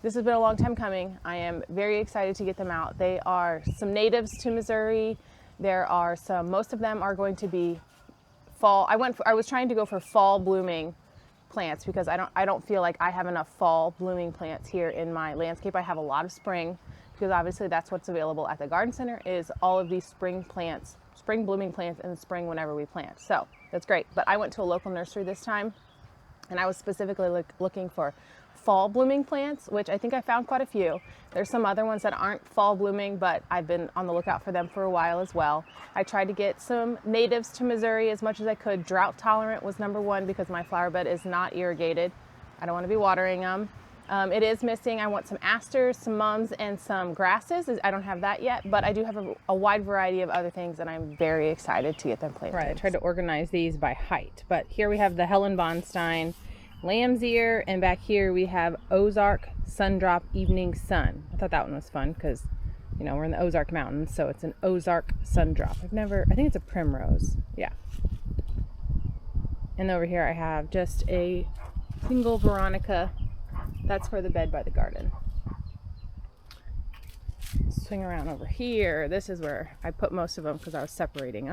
This has been a long time coming. I am very excited to get them out. They are some natives to Missouri. There are some, most of them are going to be fall. I was trying to go for fall blooming plants because I don't feel like I have enough fall blooming plants here in my landscape. I have a lot of spring because obviously that's what's available at the garden center is all of these spring plants, spring blooming plants in the spring whenever we plant. So that's great. But I went to a local nursery this time and I was specifically looking for fall blooming plants, which I think I found quite a few. There's some other ones that aren't fall blooming, but I've been on the lookout for them for a while as well. I tried to get some natives to Missouri as much as I could. Drought tolerant was number one because my flower bed is not irrigated. I don't want to be watering them. It is missing. I want some asters, some mums, and some grasses. I don't have that yet, but I do have a wide variety of other things, and I'm very excited to get them planted. Right, I tried to organize these by height, but here we have the Helen Bonstein Lamb's Ear, and back here we have Ozark Sundrop Evening Sun. I thought that one was fun because, you know, we're in the Ozark Mountains, so it's an Ozark Sundrop. I think it's a primrose. Yeah. And over here I have just a single Veronica. That's for the bed by the garden. Swing around over here. This is where I put most of them because I was separating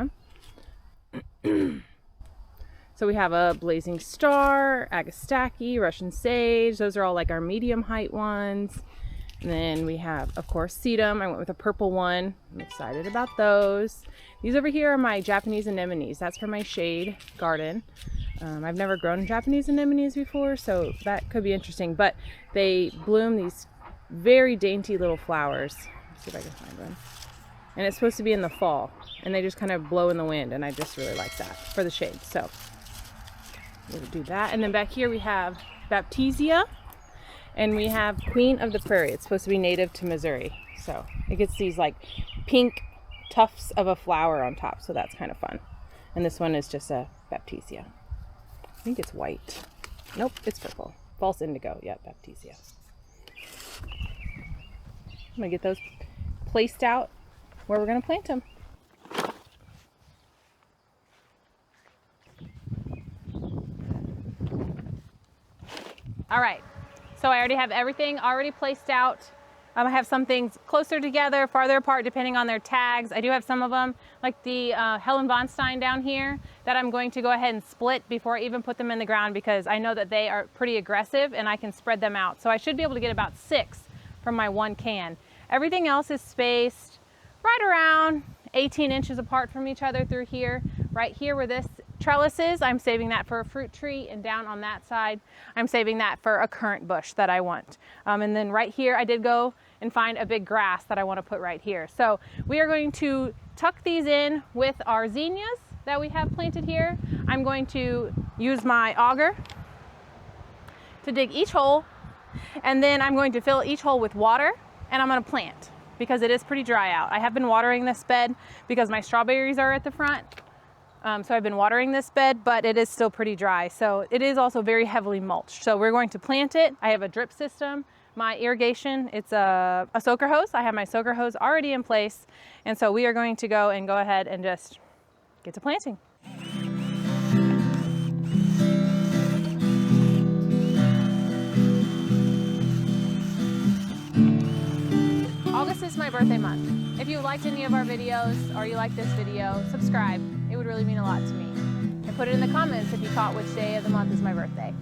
them. So we have a Blazing Star, Agastaki, Russian Sage. Those are all like our medium height ones. And then we have, of course, sedum. I went with a purple one. I'm excited about those. These over here are my Japanese anemones. That's for my shade garden. I've never grown Japanese anemones before, so that could be interesting. But they bloom these very dainty little flowers. Let's see if I can find one. And it's supposed to be in the fall. And they just kind of blow in the wind, and I just really like that for the shade. So we'll do that. And then back here we have Baptisia, and we have Queen of the Prairie. It's supposed to be native to Missouri. So it gets these like pink tufts of a flower on top. So that's kind of fun. And this one is just a Baptisia. I think it's white. Nope, it's purple. False indigo. Yeah, Baptisia. I'm gonna get those placed out where we're gonna plant them. All right, so I already have everything already placed out. I have some things closer together, farther apart, depending on their tags. I do have some of them, like the Helen Bonstein down here, that I'm going to go ahead and split before I even put them in the ground because I know that they are pretty aggressive and I can spread them out. So I should be able to get about 6 from my one can. Everything else is spaced right around 18 inches apart from each other through here. Right here where this trellis is, I'm saving that for a fruit tree, and down on that side, I'm saving that for a currant bush that I want. And then right here, I did go and find a big grass that I want to put right here. So we are going to tuck these in with our zinnias that we have planted here. I'm going to use my auger to dig each hole, and then I'm going to fill each hole with water, and I'm going to plant because it is pretty dry out. I have been watering this bed because my strawberries are at the front. So I've been watering this bed, but it is still pretty dry. So it is also very heavily mulched. So we're going to plant it. I have a drip system. My irrigation, it's a soaker hose. I have my soaker hose already in place. And so we are going to go ahead and just get to planting. August is my birthday month. If you liked any of our videos or you like this video, subscribe. It would really mean a lot to me. And put it in the comments if you caught which day of the month is my birthday.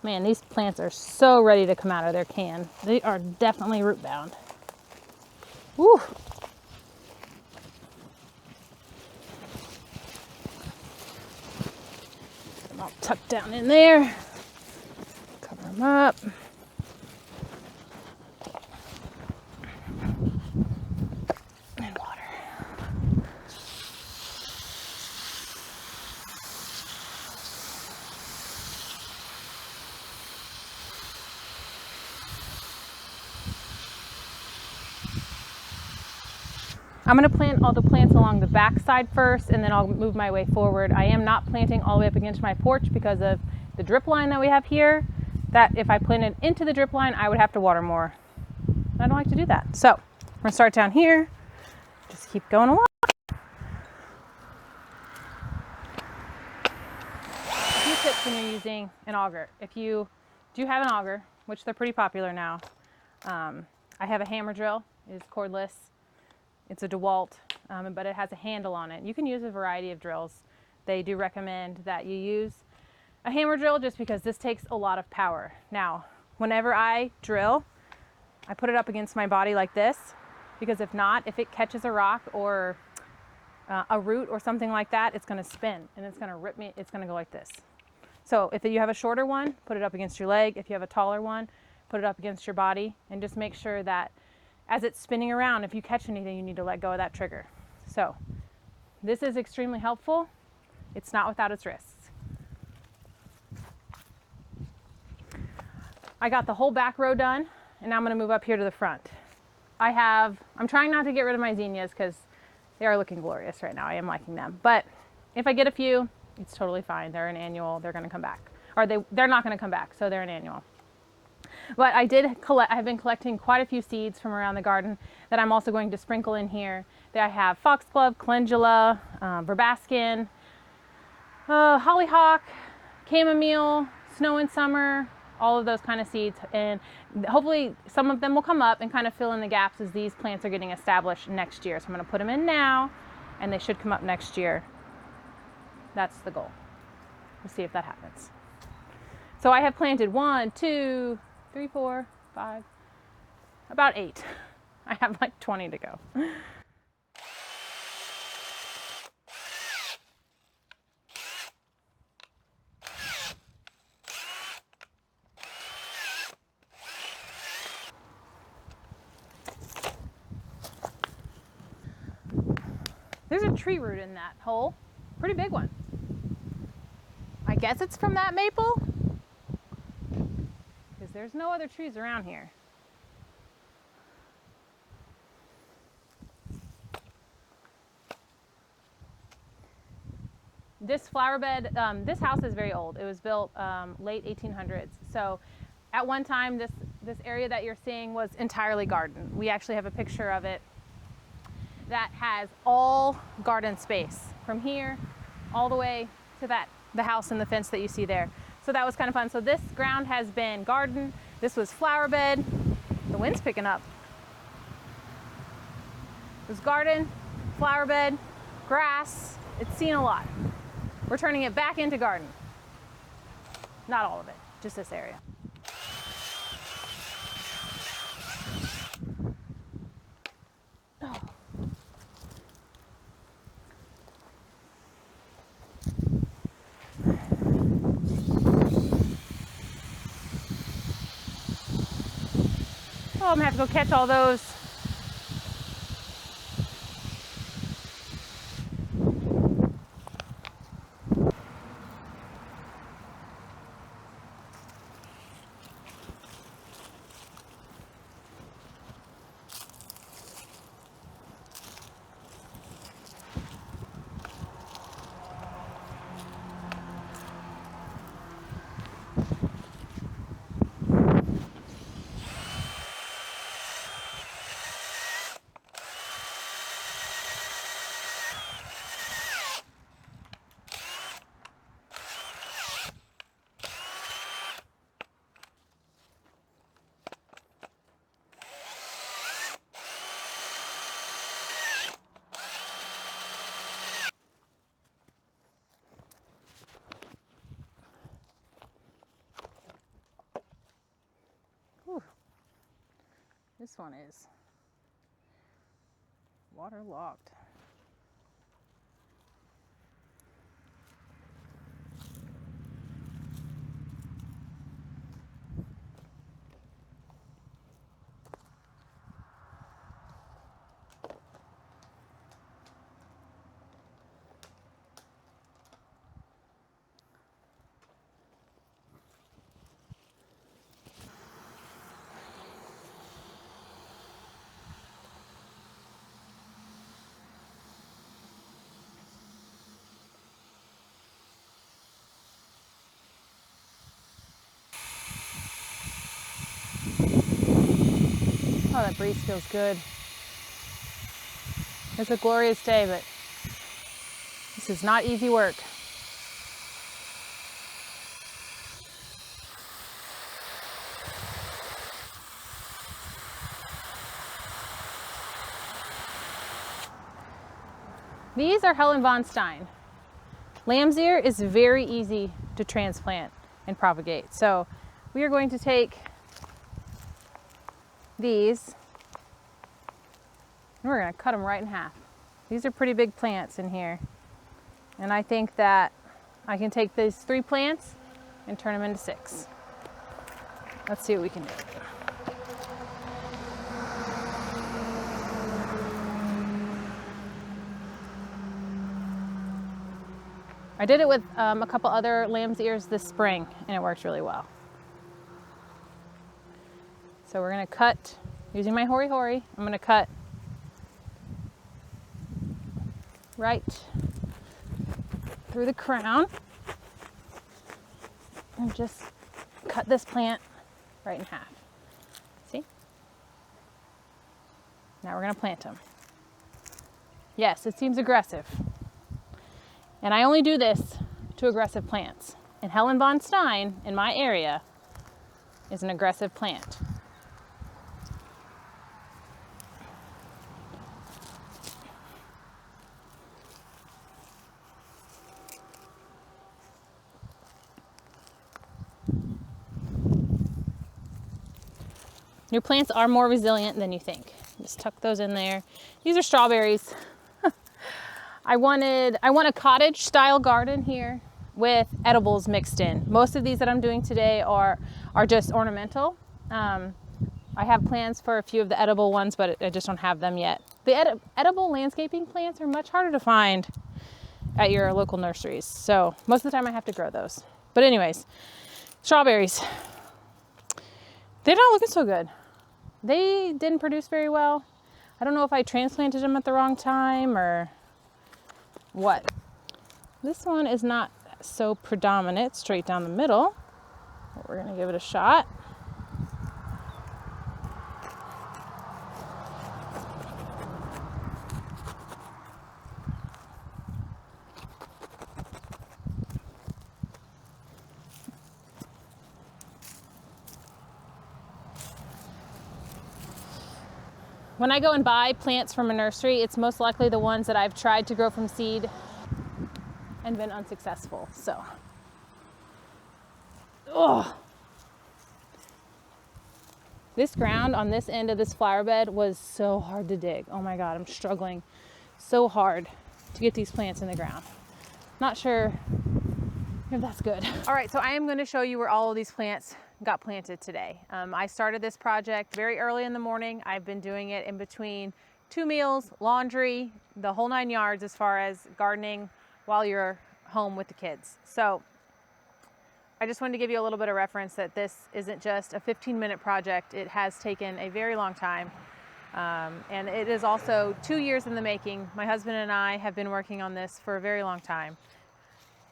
Man, these plants are so ready to come out of their can. They are definitely root bound. Woo! I'm all tucked down in there. Cover them up. And water. I'm going to plant all the plants along the back side first, and then I'll move my way forward. I am not planting all the way up against my porch because of the drip line that we have here. That if I planted into the drip line, I would have to water more. I don't like to do that. So we're going to start down here. Just keep going along. A few tips when you're using an auger. If you do have an auger, which they're pretty popular now, I have a hammer drill. It's cordless. It's a DeWalt, but it has a handle on it. You can use a variety of drills. They do recommend that you use a hammer drill just because this takes a lot of power. Now, whenever I drill, I put it up against my body like this, because if not, if it catches a rock or a root or something like that, it's going to spin and it's going to rip me. It's going to go like this. So if you have a shorter one, put it up against your leg. If you have a taller one, put it up against your body, and just make sure that as it's spinning around, if you catch anything, you need to let go of that trigger. So this is extremely helpful. It's not without its risks. I got the whole back row done, and now I'm going to move up here to the front. I'm trying not to get rid of my zinnias because they are looking glorious right now. I am liking them. But if I get a few, it's totally fine. They're an annual. They're going to come back. Or they're not going to come back, so they're an annual. But I've been collecting quite a few seeds from around the garden that I'm also going to sprinkle in here. I have foxglove, calendula, verbascin, hollyhock, chamomile, snow and summer, all of those kind of seeds. And hopefully some of them will come up and kind of fill in the gaps as these plants are getting established next year. So I'm going to put them in now, and they should come up next year. That's the goal. We'll see if that happens. So I have planted 1, 2, 3, 4, 5, about 8. I have like 20 to go. There's a tree root in that hole, pretty big one. I guess it's from that maple, because there's no other trees around here. This flower bed, this house is very old. It was built late 1800s. So at one time, this area that you're seeing was entirely garden. We actually have a picture of it that has all garden space from here all the way to the house and the fence that you see there. So that was kind of fun. So this ground has been garden. This was flower bed. The wind's picking up. It was garden, flower bed, grass. It's seen a lot. We're turning it back into garden. Not all of it, just this area. Oh. Oh, I'm gonna have to go catch all those. This one is waterlogged. Oh, that breeze feels good. It's a glorious day, but this is not easy work. These are Helen von Stein. Lamb's ear is very easy to transplant and propagate. So we are going to take these and we're going to cut them right in half. These are pretty big plants in here. And I think that I can take these 3 plants and turn them into 6. Let's see what we can do. I did it with a couple other lamb's ears this spring and it works really well. So we're gonna cut, using my hori-hori, I'm gonna cut right through the crown and just cut this plant right in half. See? Now we're gonna plant them. Yes, it seems aggressive. And I only do this to aggressive plants. And Helen von Stein, in my area, is an aggressive plant. Your plants are more resilient than you think. Just tuck those in there. These are strawberries. I want a cottage style garden here with edibles mixed in. Most of these that I'm doing today are just ornamental. I have plans for a few of the edible ones, but I just don't have them yet. The edible landscaping plants are much harder to find at your local nurseries. So most of the time I have to grow those. But anyways, strawberries. They're not looking so good. They didn't produce very well. I don't know if I transplanted them at the wrong time or what. This one is not so predominant straight down the middle, but we're gonna give it a shot. When I go and buy plants from a nursery, it's most likely the ones that I've tried to grow from seed and been unsuccessful, so. Oh. This ground on this end of this flower bed was so hard to dig. Oh my God, I'm struggling so hard to get these plants in the ground. Not sure if that's good. All right, so I am gonna show you where all of these plants got planted today. I started this project very early in the morning. I've been doing it in between 2 meals, laundry, the whole 9 yards as far as gardening while you're home with the kids. So I just wanted to give you a little bit of reference that this isn't just a 15-minute project. It has taken a very long time. And it is also 2 years in the making. My husband and I have been working on this for a very long time.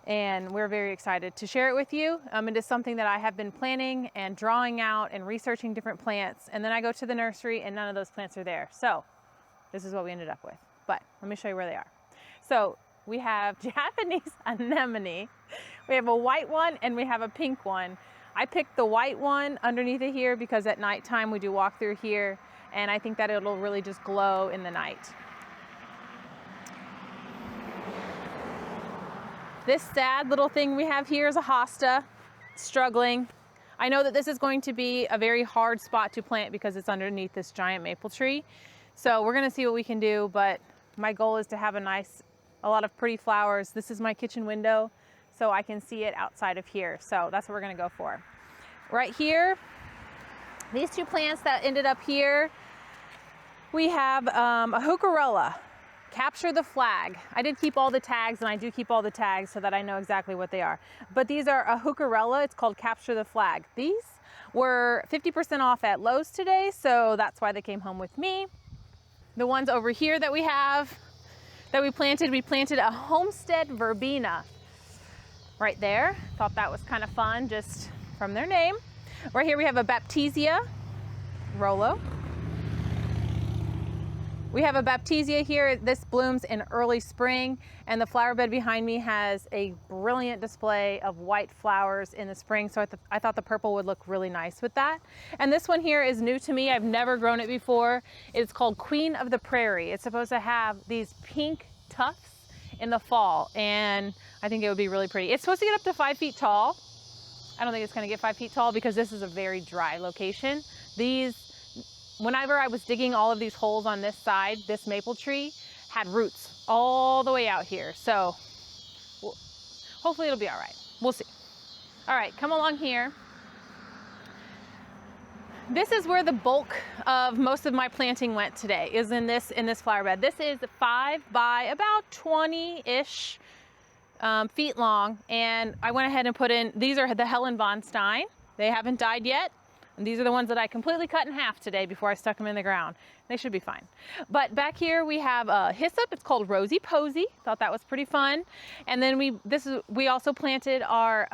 And we're very excited to share it with you. It is something that I have been planning and drawing out and researching different plants. And then I go to the nursery and none of those plants are there. So this is what we ended up with. But let me show you where they are. So we have Japanese anemone. We have a white one and we have a pink one. I picked the white one underneath it here because at nighttime we do walk through here. And I think that it'll really just glow in the night. This sad little thing we have here is a hosta, struggling. I know that this is going to be a very hard spot to plant because it's underneath this giant maple tree. So we're gonna see what we can do, but my goal is to have a lot of pretty flowers. This is my kitchen window, so I can see it outside of here. So that's what we're gonna go for. Right here, these 2 plants that ended up here, we have a heucherella. Capture the flag. I did keep all the tags and I do keep all the tags so that I know exactly what they are. But these are a heucherella. It's called Capture the Flag. These were 50% off at Lowe's today, so that's why they came home with me. The ones over here that we have, that we planted a homestead verbena right there. Thought that was kind of fun just from their name. Right here we have a Baptisia Rollo. We have a Baptisia here. This blooms in early spring, and the flower bed behind me has a brilliant display of white flowers in the spring, so I thought the purple would look really nice with that. And this one here is new to me. I've never grown it before. It's called Queen of the Prairie. It's supposed to have these pink tufts in the fall, and I think it would be really pretty. It's supposed to get up to 5 feet tall. I don't think it's going to get 5 feet tall because this is a very dry location. Whenever I was digging all of these holes on this side, this maple tree had roots all the way out here. So hopefully it'll be all right. We'll see. All right, come along here. This is where the bulk of most of my planting went today, is in this flower bed. This is 5 by about 20-ish feet long. And I went ahead and put in, these are the Helen von Stein. They haven't died yet. And these are the ones that I completely cut in half today before I stuck them in the ground. They should be fine. But back here we have a hyssop. It's called Rosy Posy. Thought that was pretty fun. And then we also planted our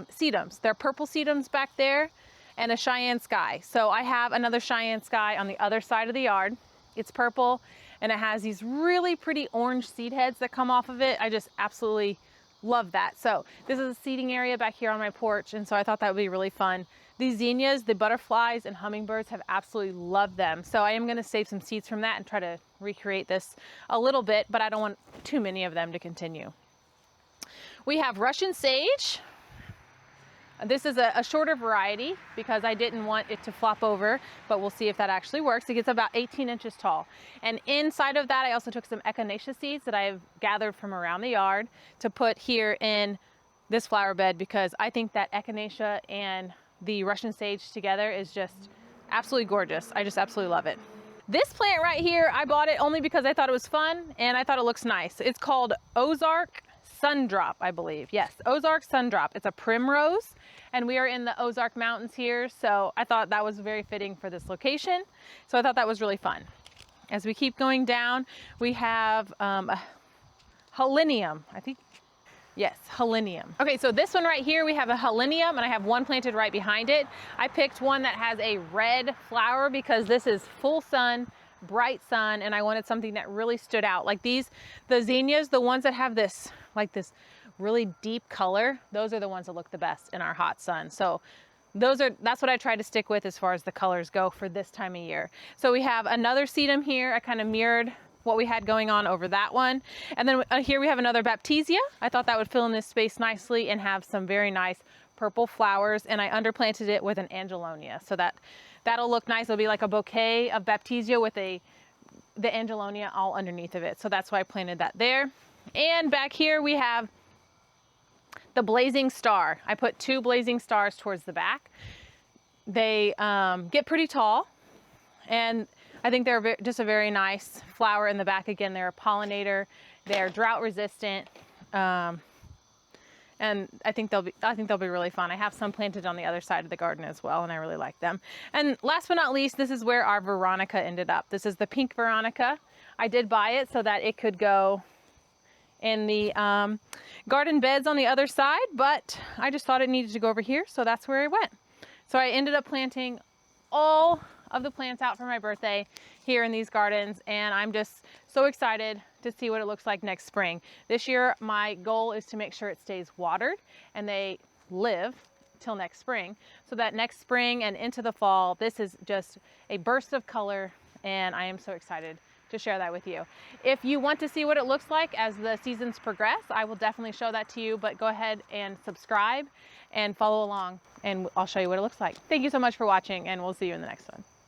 sedums. They're purple sedums back there, and a Cheyenne Sky. So I have another Cheyenne Sky on the other side of the yard. It's purple, and it has these really pretty orange seed heads that come off of it. I just absolutely love that. So this is a seeding area back here on my porch, and so I thought that would be really fun. These zinnias, the butterflies and hummingbirds have absolutely loved them. So I am going to save some seeds from that and try to recreate this a little bit, but I don't want too many of them to continue. We have Russian sage. This is a shorter variety because I didn't want it to flop over, but we'll see if that actually works. It gets about 18 inches tall. And inside of that, I also took some echinacea seeds that I've gathered from around the yard to put here in this flower bed, because I think that echinacea and the Russian sage together is just absolutely gorgeous. I just absolutely love it. This plant right here, I bought it only because I thought it was fun and I thought it looks nice. It's called Ozark Sundrop, I believe. Yes, Ozark Sundrop. It's a primrose, and we are in the Ozark Mountains here, so I thought that was very fitting for this location. So I thought that was really fun. As we keep going down, we have a Helenium, I think. Yes, Helenium. Okay, so this one right here, we have a Helenium, and I have one planted right behind it. I picked one that has a red flower because this is full sun, bright sun, and I wanted something that really stood out. Like the zinnias, the ones that have this, like this really deep color, those are the ones that look the best in our hot sun. So that's what I try to stick with as far as the colors go for this time of year. So we have another sedum here. I kind of mirrored what we had going on over that one. And then here we have another Baptisia. I thought that would fill in this space nicely and have some very nice purple flowers. And I underplanted it with an Angelonia. So that'll look nice. It'll be like a bouquet of Baptisia with the Angelonia all underneath of it. So that's why I planted that there. And back here we have the Blazing Star. I put 2 blazing stars towards the back. They get pretty tall, and I think they're just a very nice flower in the back. Again, they're a pollinator. They're drought resistant, and I think they'll be really fun. I have some planted on the other side of the garden as well, and I really like them. And last but not least, this is where our Veronica ended up. This is the pink Veronica. I did buy it so that it could go in the garden beds on the other side, but I just thought it needed to go over here, so that's where it went. So I ended up planting all of the plants out for my birthday here in these gardens, and I'm just so excited to see what it looks like next spring. This year my goal is to make sure it stays watered and they live till next spring, so that next spring and into the fall, this is just a burst of color, and I am so excited to share that with you. If you want to see what it looks like as the seasons progress, I will definitely show that to you, but go ahead and subscribe and follow along, and I'll show you what it looks like. Thank you so much for watching, and we'll see you in the next one.